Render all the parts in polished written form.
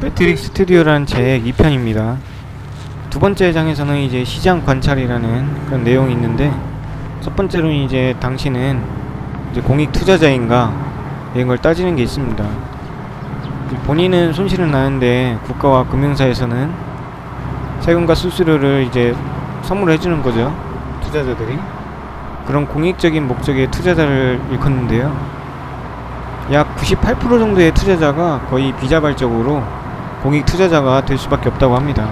매트릭 스튜디오라는 책 2편입니다. 두 번째 장에서는 이제 시장 관찰이라는 그런 내용이 있는데, 첫 번째로는 이제 당신은 이제 공익 투자자인가 이런 걸 따지는 게 있습니다. 본인은 손실은 나는데 국가와 금융사에서는 세금과 수수료를 이제 선물해 주는 거죠. 투자자들이 그런 공익적인 목적의 투자자를 일컫는데요. 약 98% 정도의 투자자가 거의 비자발적으로 공익 투자자가 될 수밖에 없다고 합니다.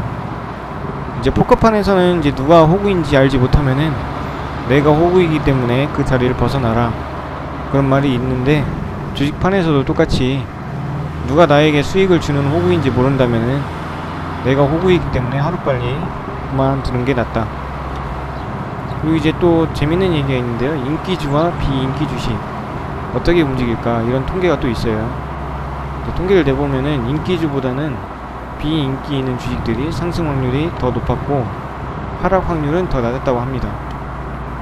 이제 포커판에서는 이제 누가 호구인지 알지 못하면은 내가 호구이기 때문에 그 자리를 벗어나라, 그런 말이 있는데, 주식판에서도 똑같이 누가 나에게 수익을 주는 호구인지 모른다면은 내가 호구이기 때문에 하루빨리 그만두는 게 낫다. 그리고 이제 또 재밌는 얘기가 있는데요. 인기주와 비인기 주식 어떻게 움직일까, 이런 통계가 또 있어요. 통계를 내보면은 인기주보다는 비인기 있는 주식들이 상승 확률이 더 높았고 하락 확률은 더 낮았다고 합니다.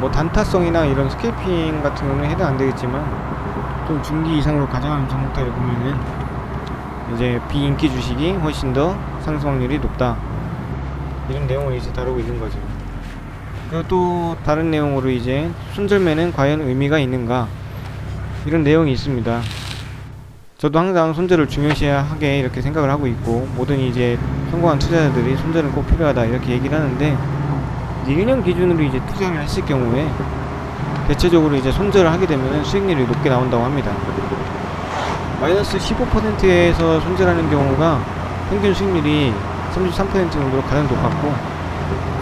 뭐 단타성이나 이런 스캘핑 같은 경우는 해당 안 되겠지만, 좀 중기 이상으로 가져가는 종목들을 보면은 이제 비인기 주식이 훨씬 더 상승 확률이 높다, 이런 내용을 이제 다루고 있는 거죠. 그리고 또 다른 내용으로 이제 손절매는 과연 의미가 있는가, 이런 내용이 있습니다. 저도 항상 손절을 중요시하게 이렇게 생각을 하고 있고, 모든 이제 성공한 투자자들이 손절은 꼭 필요하다 이렇게 얘기를 하는데, 이제 1년 기준으로 이제 투자를 했을 경우에 대체적으로 이제 손절을 하게 되면 수익률이 높게 나온다고 합니다. 마이너스 15%에서 손절하는 경우가 평균 수익률이 33% 정도로 가장 높았고,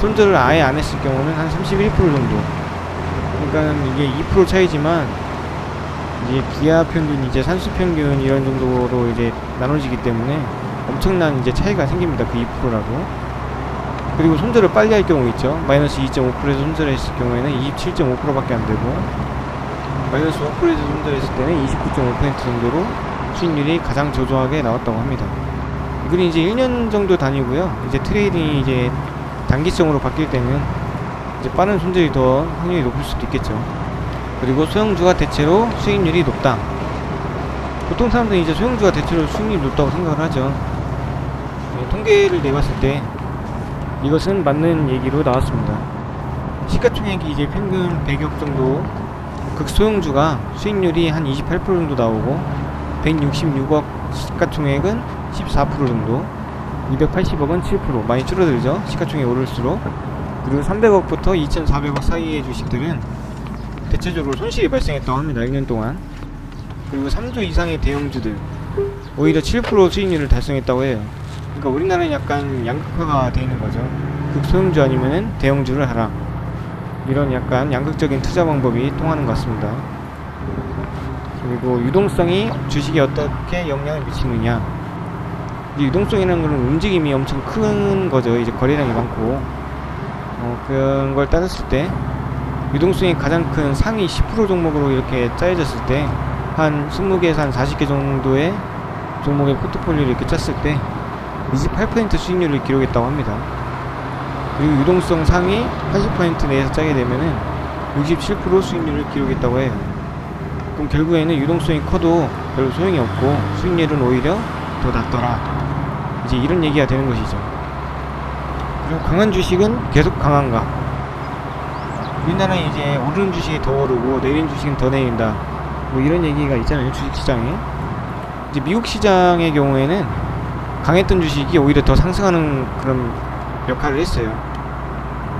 손절을 아예 안 했을 경우는 한 31% 정도. 그러니까 이게 2% 차이지만 이제 기아 평균, 이제 산수 평균 이런 정도로 이제 나눠지기 때문에 엄청난 이제 차이가 생깁니다. 그 2%라도. 그리고 손절을 빨리 할 경우 있죠. 마이너스 2.5%에서 손절했을 경우에는 27.5%밖에 안 되고, 마이너스 5%에서 손절했을 때는 29.5% 정도로 수익률이 가장 저조하게 나왔다고 합니다. 이건 이제 1년 정도 다니고요. 이제 트레이딩이 이제 단기성으로 바뀔 때는 이제 빠른 손절이 더 확률이 높을 수도 있겠죠. 그리고 소형주가 대체로 수익률이 높다. 보통 사람들은 이제 소형주가 대체로 수익률이 높다고 생각을 하죠. 통계를 내봤을 때 이것은 맞는 얘기로 나왔습니다. 시가총액이 이제 평균 100억 정도 극소형주가 수익률이 한 28% 정도 나오고, 166억 시가총액은 14% 정도, 280억은 7%, 많이 줄어들죠. 시가총액이 오를수록. 그리고 300억부터 2,400억 사이의 주식들은 대체적으로 손실이 발생했다고 합니다. 1년 동안. 그리고 3조 이상의 대형주들 오히려 7% 수익률을 달성했다고 해요. 그러니까 우리나라는 약간 양극화가 되어 있는 거죠. 극소형주 아니면은 대형주를 하라, 이런 약간 양극적인 투자 방법이 통하는 것 같습니다. 그리고 유동성이 주식에 어떻게 영향을 미치느냐. 이 유동성이라는 건 움직임이 엄청 큰 거죠. 이제 거래량이 많고, 그런 걸 따졌을 때 유동성이 가장 큰 상위 10% 종목으로 이렇게 짜여졌을 때, 한 20개에서 한 40개 정도의 종목의 포트폴리오를 이렇게 짰을 때 28% 수익률을 기록했다고 합니다. 그리고 유동성 상위 80% 내에서 짜게 되면은 67% 수익률을 기록했다고 해요. 그럼 결국에는 유동성이 커도 별로 소용이 없고 수익률은 오히려 더 낮더라, 이제 이런 얘기가 되는 것이죠. 그리고 강한 주식은 계속 강한가? 우리나라는 이제 오르는 주식이 더 오르고 내리는 주식은 더 내린다, 뭐 이런 얘기가 있잖아요, 주식시장에. 이제 미국 시장의 경우에는 강했던 주식이 오히려 더 상승하는 그런 역할을 했어요.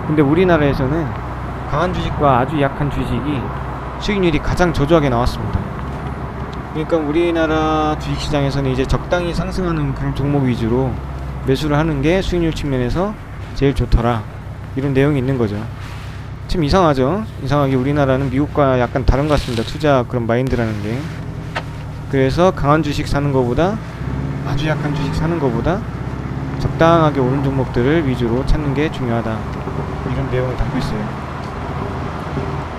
근데 우리나라에서는 강한 주식과 아주 약한 주식이 수익률이 가장 저조하게 나왔습니다. 그러니까 우리나라 주식시장에서는 이제 적당히 상승하는 그런 종목 위주로 매수를 하는 게 수익률 측면에서 제일 좋더라, 이런 내용이 있는 거죠. 참 이상하죠. 이상하게 우리나라는 미국과 약간 다른 것 같습니다. 투자 그런 마인드라는 게. 그래서 강한 주식 사는 것보다 아주 약한 주식 사는 것보다 적당하게 오른 종목들을 위주로 찾는 게 중요하다, 이런 내용을 담고 있어요.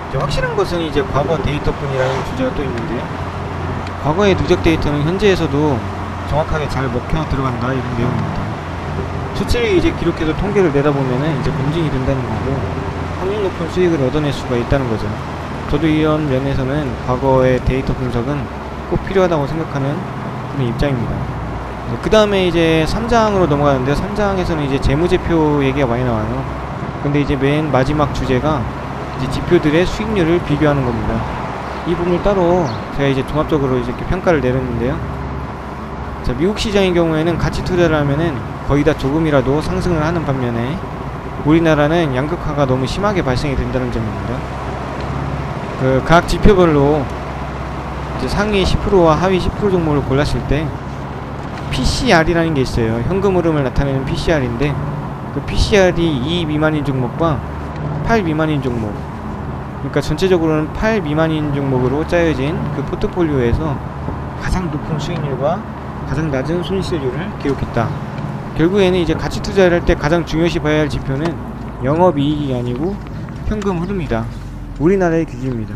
이제 확실한 것은 이제 과거 데이터뿐이라는 주제가 또 있는데, 과거의 누적 데이터는 현재에서도 정확하게 잘 먹혀 들어간다, 이런 내용입니다. 수치를 이제 기록해서 통계를 내다보면은 이제 검증이 된다는 거고, 확률 높은 수익을 얻어낼 수가 있다는 거죠. 저도 이런 면에서는 과거의 데이터 분석은 꼭 필요하다고 생각하는 그런 입장입니다. 그 다음에 이제 3장으로 넘어가는데요. 3장에서는 이제 재무제표 얘기가 많이 나와요. 근데 이제 맨 마지막 주제가 이제 지표들의 수익률을 비교하는 겁니다. 이 부분을 따로 제가 이제 종합적으로 이제 이렇게 평가를 내렸는데요. 자, 미국 시장의 경우에는 가치 투자를 하면은 거의 다 조금이라도 상승을 하는 반면에 우리나라는 양극화가 너무 심하게 발생이 된다는 점입니다. 그 각 지표별로 이제 상위 10%와 하위 10% 종목을 골랐을 때 PCR이라는 게 있어요. 현금 흐름을 나타내는 PCR인데 그 PCR이 2 미만인 종목과 8 미만인 종목, 그러니까 전체적으로는 8 미만인 종목으로 짜여진 그 포트폴리오에서 가장 높은 수익률과 가장 낮은 손실률을 기록했다. 결국에는 이제 가치 투자를 할 때 가장 중요시 봐야 할 지표는 영업이익이 아니고 현금 흐름이다. 우리나라의 기준입니다.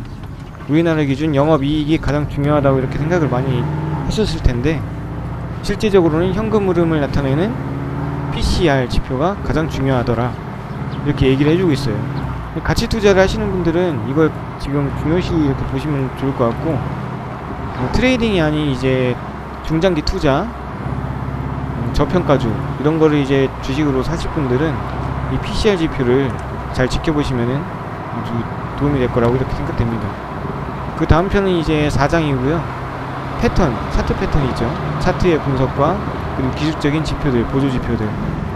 우리나라의 기준 영업이익이 가장 중요하다고 이렇게 생각을 많이 하셨을 텐데 실제적으로는 현금 흐름을 나타내는 PCR 지표가 가장 중요하더라, 이렇게 얘기를 해주고 있어요. 가치 투자를 하시는 분들은 이걸 지금 중요시 이렇게 보시면 좋을 것 같고, 트레이딩이 아닌 이제 중장기 투자, 저평가주 이런 거를 이제 주식으로 사실 분들은 이 PCR 지표를 잘 지켜보시면은 아주 도움이 될 거라고 이렇게 생각됩니다. 그 다음 편은 이제 4장이고요. 패턴, 차트 패턴이죠. 차트의 분석과 그리고 기술적인 지표들, 보조 지표들,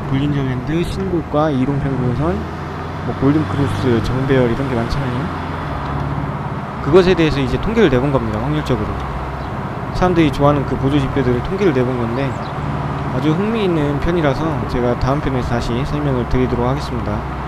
볼린저 밴드, 신고가, 이동평균선, 뭐 골든크로스, 정배열 이런 게 많잖아요. 그것에 대해서 이제 통계를 내본 겁니다. 확률적으로 사람들이 좋아하는 그 보조 지표들을 통계를 내본 건데 아주 흥미있는 편이라서 제가 다음 편에서 다시 설명을 드리도록 하겠습니다.